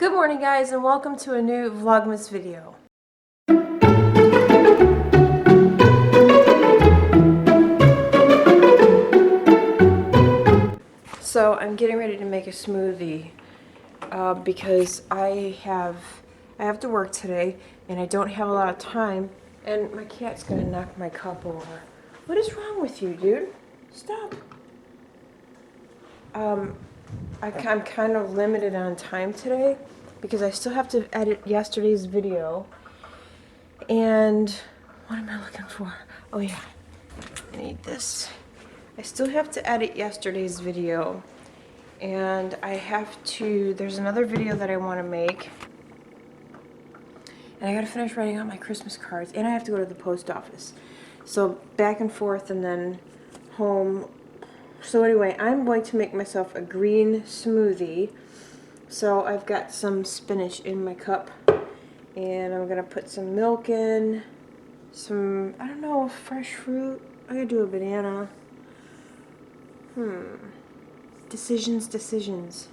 Good morning guys, and welcome to a new Vlogmas video. So I'm getting ready to make a smoothie because I have to work today and I don't have a lot of time, and my cat's gonna knock my cup over. What is wrong with you, dude? Stop. I'm kind of limited on time today because I still have to edit yesterday's video. And what am I looking for? Oh yeah, I need this. I still have to edit yesterday's video, and I have to, there's another video that I want to make, and I gotta finish writing out my Christmas cards, and I have to go to the post office. So back and forth and then home. So anyway, I'm going to make myself a green smoothie. So I've got some spinach in my cup, and I'm gonna put some milk in, some, I don't know, fresh fruit. I could do a banana. Decisions.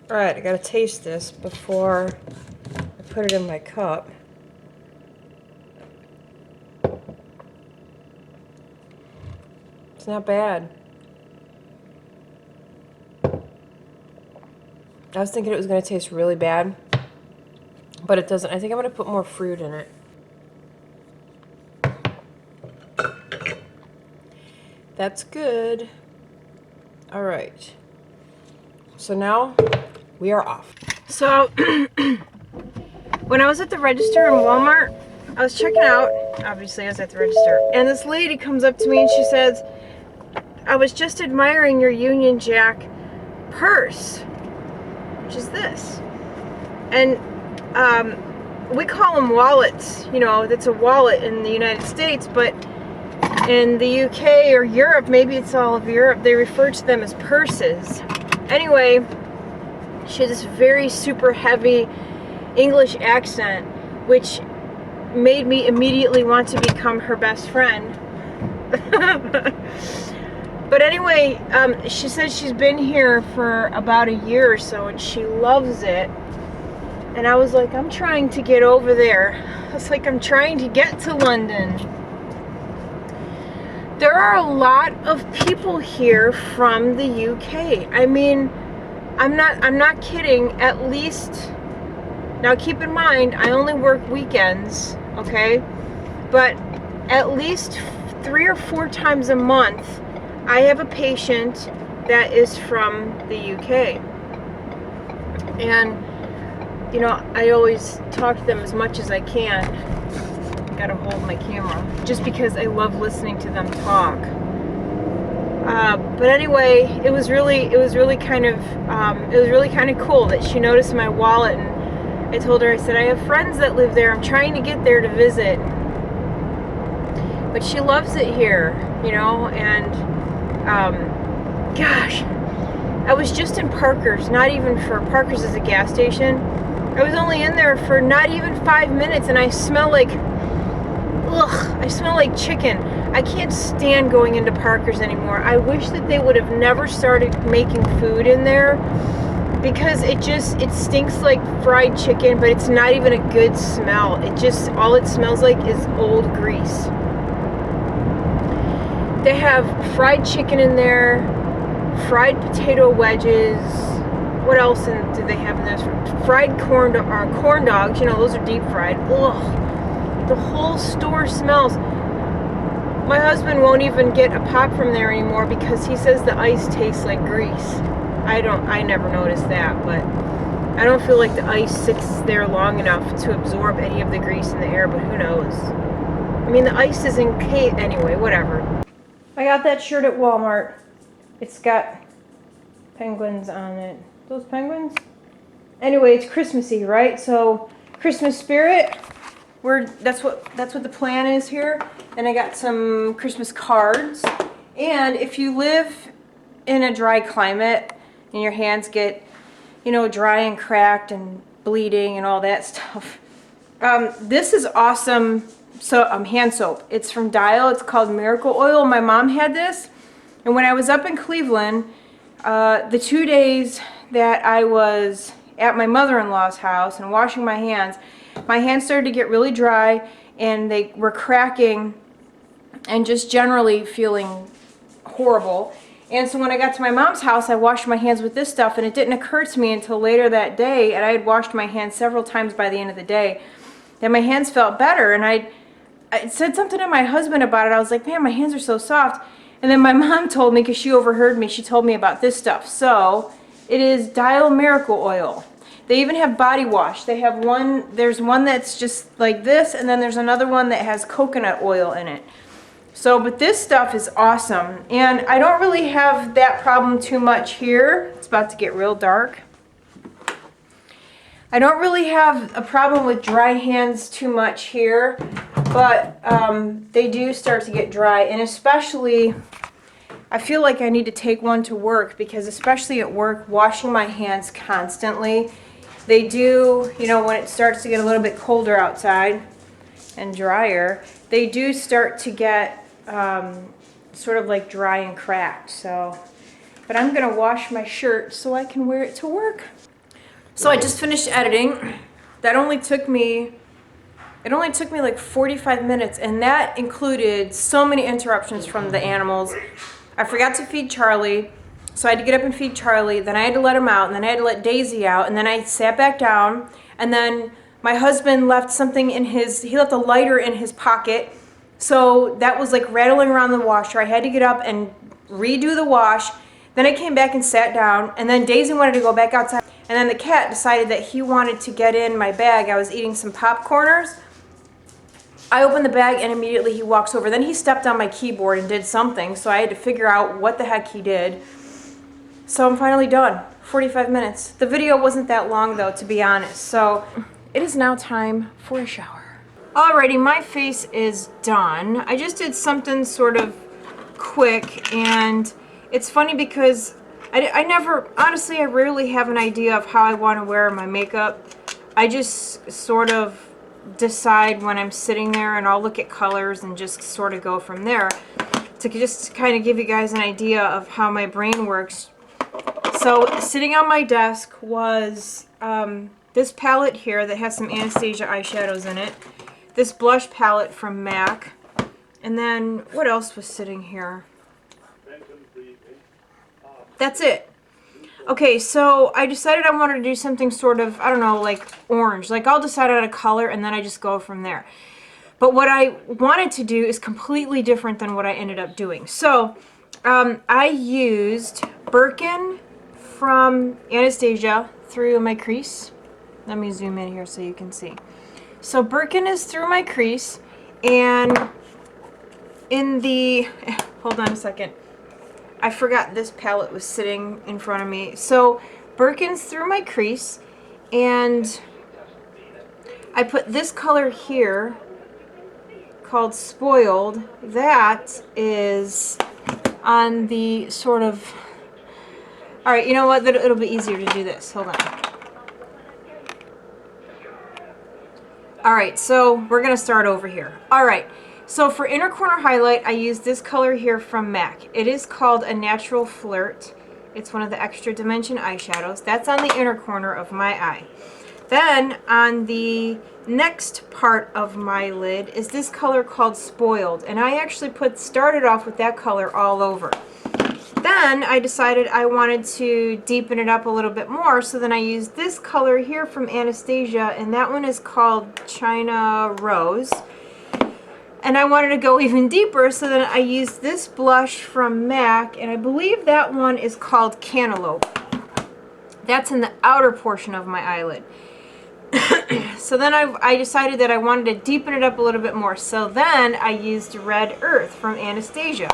Alright, I gotta taste this before I put it in my cup. It's not bad. I was thinking it was gonna taste really bad, but it doesn't. I think I'm gonna put more fruit in it. That's good. Alright. So now we are off. So when I was at the register in Walmart, I was checking out, obviously I was at the register, and this lady comes up to me and she says, "I was just admiring your Union Jack purse," which is this. And we call them wallets, you know, that's a wallet in the United States, but in the UK or Europe, maybe it's all of Europe, they refer to them as purses. Anyway, she had this very super heavy English accent, which made me immediately want to become her best friend. But anyway, she says she's been here for about a year or so and she loves it. And I was like, I'm trying to get over there. I was like, I'm trying to get to London. There are a lot of people here from the UK. I mean, I'm not kidding. At least, now keep in mind, I only work weekends, okay? But at least 3 or 4 times a month, I have a patient that is from the UK. And, you know, I always talk to them as much as I can. Gotta hold my camera just because I love listening to them talk. But anyway, it was really kind of cool that she noticed my wallet, and I told her, I said, I have friends that live there. I'm trying to get there to visit, but she loves it here, you know. And gosh, I was just in Parker's. Not even for Parker's is a gas station. I was only in there for not even 5 minutes, and I smell like, I smell like chicken. I can't stand going into Parker's anymore. I wish that they would have never started making food in there, because it stinks like fried chicken, but it's not even a good smell. All it smells like is old grease. They have fried chicken in there, fried potato wedges. What else do they have in there? Fried corn dogs, you know, those are deep fried. Ugh. The whole store smells. My husband won't even get a pop from there anymore because he says the ice tastes like grease. I never noticed that, but I don't feel like the ice sits there long enough to absorb any of the grease in the air, but who knows. I mean, the ice is encased anyway, whatever. I got that shirt at Walmart. It's got penguins on it. Those penguins? Anyway, it's Christmassy, right? So Christmas spirit. That's what the plan is here. And I got some Christmas cards. And if you live in a dry climate and your hands get, you know, dry and cracked and bleeding and all that stuff, this is awesome. So hand soap. It's from Dial. It's called Miracle Oil. My mom had this, and when I was up in Cleveland, the 2 days that I was at my mother-in-law's house and washing my hands started to get really dry, and they were cracking and just generally feeling horrible. And so when I got to my mom's house, I washed my hands with this stuff, and it didn't occur to me until later that day, and I had washed my hands several times by the end of the day, that my hands felt better. And I said something to my husband about it. I was like, man, my hands are so soft. And then my mom told me, because she overheard me, she told me about this stuff. So it is Dial Miracle Oil. They even have body wash. They have one, there's one that's just like this, and then there's another one that has coconut oil in it. So, but this stuff is awesome. And I don't really have that problem too much here. It's about to get real dark. I don't really have a problem with dry hands too much here, but they do start to get dry, and especially I feel like I need to take one to work, because especially at work, washing my hands constantly, they do, you know, when it starts to get a little bit colder outside and drier, they do start to get sort of like dry and cracked. So, but I'm gonna wash my shirt so I can wear it to work. So I just finished editing. That only took me, it only took me like 45 minutes, and that included so many interruptions from the animals. I forgot to feed Charlie, so I had to get up and feed Charlie, then I had to let him out, and then I had to let Daisy out, and then I sat back down, and then my husband left something in his, he left a lighter in his pocket, so that was like rattling around the washer. I had to get up and redo the wash. Then I came back and sat down, and then Daisy wanted to go back outside. And then the cat decided that he wanted to get in my bag. I was eating some popcorners. I opened the bag, and immediately he walks over. Then he stepped on my keyboard and did something, so I had to figure out what the heck he did. So I'm finally done. 45 minutes. The video wasn't that long, though, to be honest. So it is now time for a shower. Alrighty, my face is done. I just did something sort of quick, and it's funny because I never, honestly, I rarely have an idea of how I want to wear my makeup. I just sort of decide when I'm sitting there, and I'll look at colors and just sort of go from there to just kind of give you guys an idea of how my brain works. So sitting on my desk was this palette here that has some Anastasia eyeshadows in it, this blush palette from MAC, and then what else was sitting here? That's it. Okay, so I decided I wanted to do something sort of, I don't know, like orange. Like I'll decide on a color and then I just go from there. But what I wanted to do is completely different than what I ended up doing. So I used Birkin from Anastasia through my crease. Let me zoom in here so you can see. So Birkin is through my crease, and in the, hold on a second. I forgot this palette was sitting in front of me. So Birkin's through my crease, and I put this color here called Spoiled. That is on the sort of, all right, you know what? It'll be easier to do this. Hold on. All right, so we're gonna start over here. All right. So for inner corner highlight, I use this color here from MAC. It is called a Natural Flirt. It's one of the extra dimension eyeshadows. That's on the inner corner of my eye. Then on the next part of my lid is this color called Spoiled, and I actually started off with that color all over. Then I decided I wanted to deepen it up a little bit more, so then I used this color here from Anastasia, and that one is called China Rose. And I wanted to go even deeper, so then I used this blush from MAC, and I believe that one is called Cantaloupe. That's in the outer portion of my eyelid. So then I decided that I wanted to deepen it up a little bit more. So then I used Red Earth from Anastasia.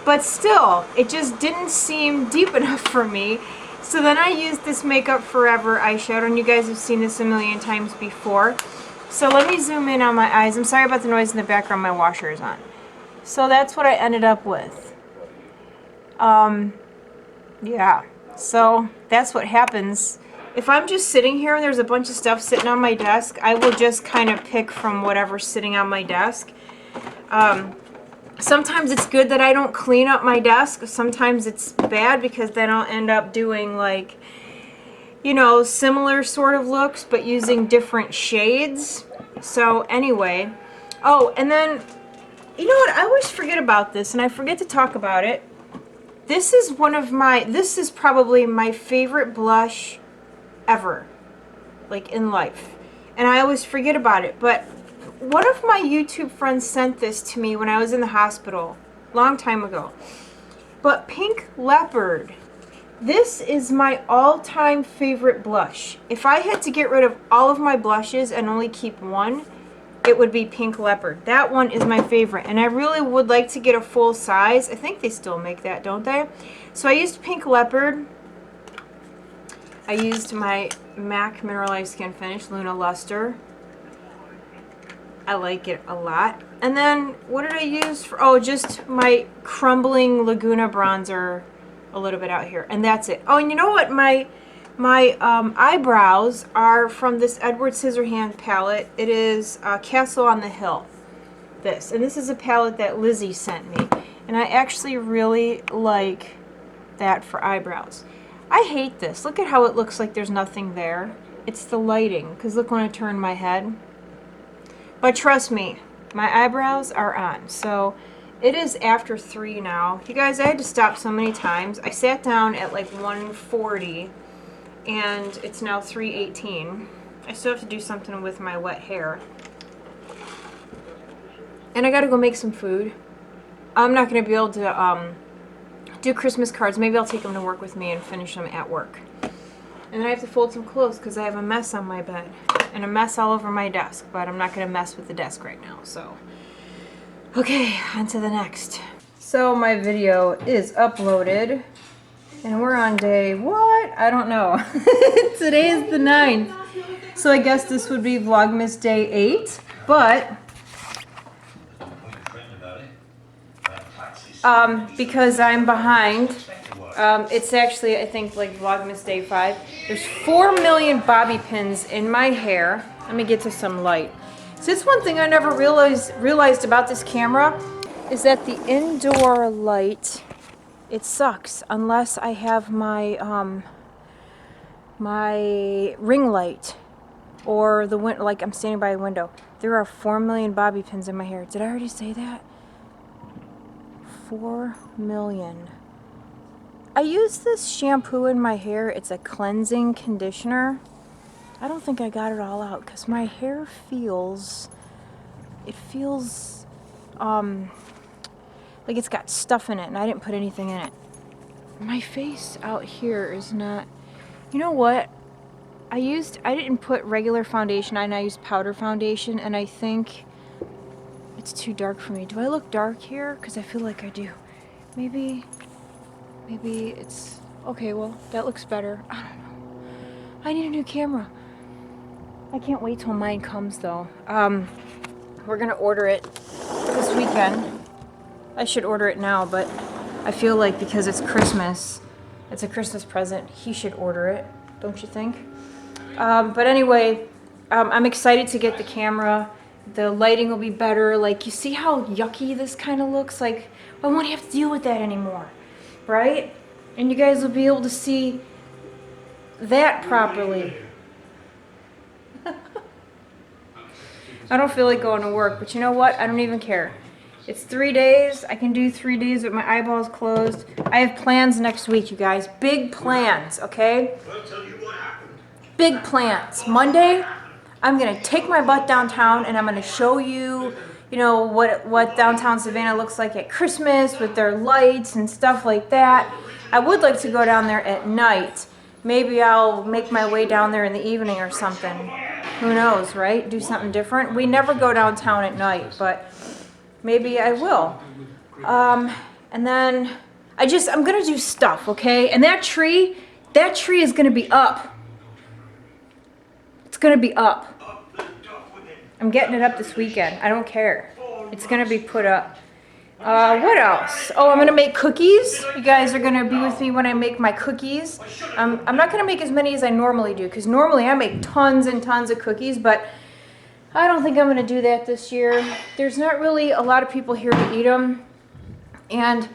But still, it just didn't seem deep enough for me. So then I used this Makeup Forever eyeshadow, and you guys have seen this a million times before. So let me zoom in on my eyes. I'm sorry about the noise in the background, my washer is on. So that's what I ended up with. Yeah, so that's what happens. If I'm just sitting here and there's a bunch of stuff sitting on my desk, I will just kind of pick from whatever's sitting on my desk. Sometimes it's good that I don't clean up my desk. Sometimes it's bad because then I'll end up doing like, you know, similar sort of looks but using different shades. So anyway, oh, and then, you know what, I always forget about this and I forget to talk about it. This is this is probably my favorite blush ever, like in life. And I always forget about it, but one of my YouTube friends sent this to me when I was in the hospital, long time ago. But Pink Leopard, this is my all-time favorite blush. If I had to get rid of all of my blushes and only keep one, it would be Pink Leopard. That one is my favorite, and I really would like to get a full size. I think they still make that, don't they? So I used Pink Leopard. I used my MAC Mineralized Skin Finish Luna Luster. I like it a lot. And then, what did I use for, oh, just my Crumbling Laguna Bronzer a little bit out here. And that's it. Oh, and you know what? My eyebrows are from this Edward Scissorhands palette. It is Castle on the Hill. This. And this is a palette that Lizzie sent me. And I actually really like that for eyebrows. I hate this. Look at how it looks like there's nothing there. It's the lighting, because look when I turn my head. But trust me, my eyebrows are on. So it is after 3 now. You guys, I had to stop so many times. I sat down at like 1:40 and it's now 3:18. I still have to do something with my wet hair. And I gotta go make some food. I'm not gonna be able to do Christmas cards. Maybe I'll take them to work with me and finish them at work. And then I have to fold some clothes because I have a mess on my bed and a mess all over my desk, but I'm not going to mess with the desk right now. So, okay, on to the next. So my video is uploaded and we're on day, what? I don't know. Today is the 9th. So I guess this would be Vlogmas day 8, but because I'm behind, it's actually, I think, like Vlogmas day 5. There's 4 million bobby pins in my hair. Let me get to some light. So it's one thing I never realized about this camera is that the indoor light, it sucks unless I have my my ring light or the like I'm standing by a window. There are 4 million bobby pins in my hair. Did I already say that? 4 million. I use this shampoo in my hair. It's a cleansing conditioner. I don't think I got it all out because my hair feels, it feels like it's got stuff in it and I didn't put anything in it. My face out here is not, you know what? I didn't put regular foundation on, I used powder foundation, and I think it's too dark for me. Do I look dark here? Because I feel like I do. Maybe it's, okay, well, that looks better. I don't know. I need a new camera. I can't wait till mine comes, though. We're gonna order it this weekend. I should order it now, but I feel like because it's Christmas, it's a Christmas present, he should order it, don't you think? But anyway, I'm excited to get the camera. The lighting will be better. Like, you see how yucky this kind of looks? Like, I won't have to deal with that anymore, right? And you guys will be able to see that properly. I don't feel like going to work, but you know what? I don't even care. It's 3 days. I can do 3 days with my eyeballs closed. I have plans next week, you guys. Big plans, okay? Big plans. Monday, I'm going to take my butt downtown and I'm going to show you, you know, what downtown Savannah looks like at Christmas with their lights and stuff like that. I would like to go down there at night maybe I'll make my way down there in the evening or something. Who knows, right? Do something different. We never go downtown at night, but maybe I will. And then I'm gonna do stuff, okay? And that tree is gonna be up. It's gonna be up. I'm getting it up this weekend. I don't care. It's gonna be put up. What else? Oh, I'm gonna make cookies. You guys are gonna be with me when I make my cookies. I'm not gonna make as many as I normally do, because normally I make tons and tons of cookies, but I don't think I'm gonna do that this year. There's not really a lot of people here to eat them, and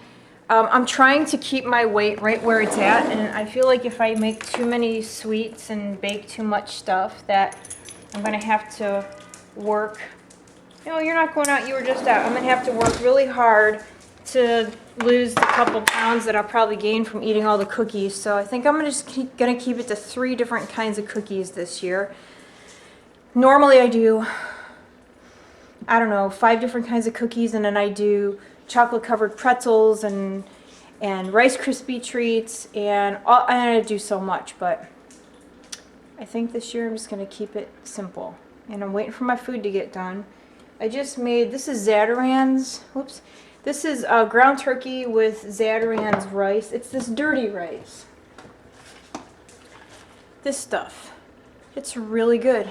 I'm trying to keep my weight right where it's at, and I feel like if I make too many sweets and bake too much stuff, that I'm gonna have to work. No, you're not going out, you were just out. I'm gonna have to work really hard to lose the couple pounds that I'll probably gain from eating all the cookies. So I think I'm gonna keep it to 3 different kinds of cookies this year. Normally I do, I don't know, 5 different kinds of cookies, and then I do chocolate covered pretzels and Rice Krispie treats, and I do so much, but I think this year I'm just gonna keep it simple. And I'm waiting for my food to get done. I just made, this is Zatarain's, whoops. This is ground turkey with Zatarain's rice. It's this dirty rice. This stuff, it's really good.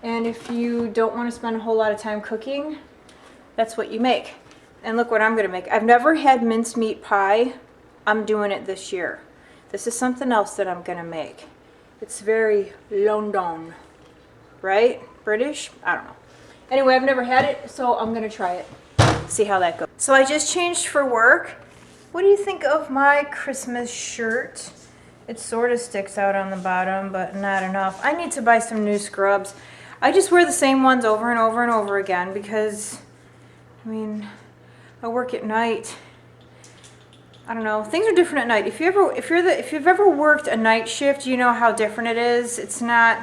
And if you don't want to spend a whole lot of time cooking, that's what you make. And look what I'm gonna make. I've never had mincemeat pie. I'm doing it this year. This is something else that I'm gonna make. It's very London, right? British? I don't know. Anyway, I've never had it, so I'm gonna try it. See how that goes. So I just changed for work. What do you think of my Christmas shirt? It sort of sticks out on the bottom, but not enough. I need to buy some new scrubs. I just wear the same ones over and over and over again because, I mean, I work at night. I don't know. Things are different at night. If you've ever worked a night shift, you know how different it is. It's not,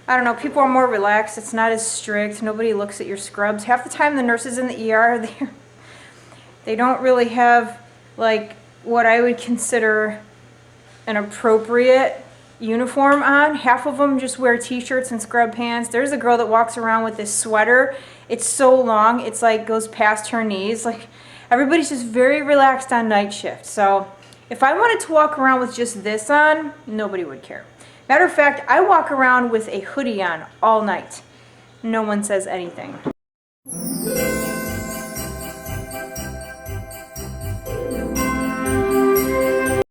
I don't know, people are more relaxed. It's not as strict. Nobody looks at your scrubs. Half the time the nurses in the ER, they don't really have like what I would consider an appropriate uniform on. Half of them just wear t-shirts and scrub pants. There's a girl that walks around with this sweater. It's so long, it's like goes past her knees. Like, everybody's just very relaxed on night shift. So if I wanted to walk around with just this on, nobody would care. Matter of fact, I walk around with a hoodie on all night. No one says anything.